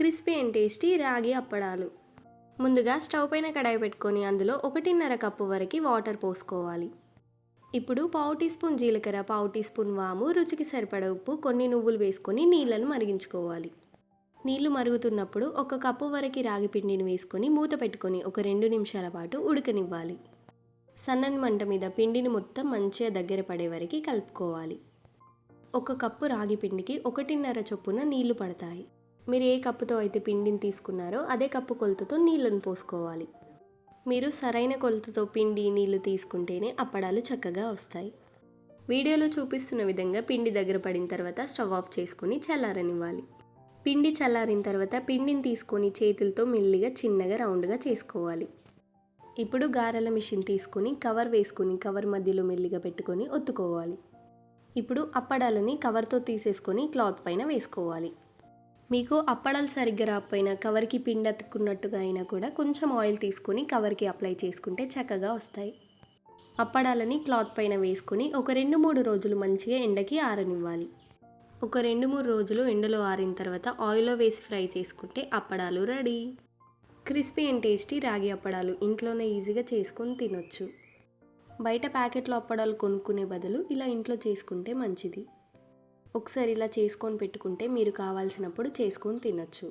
Crispy and tasty రాగి అప్పడాలు. ముందుగా స్టవ్ పైన కడాయి పెట్టుకొని అందులో 1.5 కప్పు వరకు వాటర్ పోసుకోవాలి. ఇప్పుడు పావు టీ స్పూన్ జీలకర్ర, పావు టీ స్పూన్ వాము, రుచికి సరిపడ ఉప్పు, కొన్ని నువ్వులు వేసుకొని నీళ్ళను మరిగించుకోవాలి. నీళ్లు మరుగుతున్నప్పుడు 1 కప్పు వరకు రాగి పిండిని వేసుకొని మూత పెట్టుకొని ఒక 2 నిమిషాల పాటు ఉడకనివ్వాలి. సన్నని మంట మీద పిండిని మొత్తం మంచిగా దగ్గర పడే వరకు కలుపుకోవాలి. 1 కప్పు రాగి పిండికి 1.5 చొప్పున నీళ్లు పడతాయి. మీరు ఏ కప్పుతో అయితే పిండిని తీసుకున్నారో అదే కప్పు కొలతతో నీళ్ళను పోసుకోవాలి. మీరు సరైన కొలతతో పిండి నీళ్లు తీసుకుంటేనే అప్పడాలు చక్కగా వస్తాయి. వీడియోలో చూపిస్తున్న విధంగా పిండి దగ్గర పడిన తర్వాత స్టవ్ ఆఫ్ చేసుకొని చల్లారనివ్వాలి. పిండి చల్లారిన తర్వాత పిండిని తీసుకొని చేతులతో మెల్లిగా చిన్నగా రౌండ్గా చేసుకోవాలి. ఇప్పుడు గారెల మిషన్ తీసుకొని కవర్ వేసుకొని కవర్ మధ్యలో మెల్లిగా పెట్టుకొని ఒత్తుకోవాలి. ఇప్పుడు అప్పడాలని కవర్తో తీసేసుకొని క్లాత్ పైన వేసుకోవాలి. మీకు అప్పడాలు సరిగ్గా రాకపోయినా కవర్కి పిండి అతుక్కున్నట్టుగా అయినా కూడా కొంచెం ఆయిల్ తీసుకొని కవర్కి అప్లై చేసుకుంటే చక్కగా వస్తాయి. అప్పడాలని క్లాత్ పైన వేసుకొని ఒక 2-3 రోజులు మంచిగా ఎండకి ఆరనివ్వాలి. ఒక 2-3 రోజులు ఎండలో ఆరిన తర్వాత ఆయిల్లో వేసి ఫ్రై చేసుకుంటే అప్పడాలు రెడీ. క్రిస్పీ అండ్ టేస్టీ రాగి అప్పడాలు ఇంట్లోనే ఈజీగా చేసుకొని తినొచ్చు. బయట ప్యాకెట్లో అప్పడాలు కొనుక్కునే బదులు ఇలా ఇంట్లో చేసుకుంటే మంచిది. ఒకసారి ఇలా చేసుకొని పెట్టుకుంటే మీరు కావాల్సినప్పుడు చేసుకొని తినొచ్చు.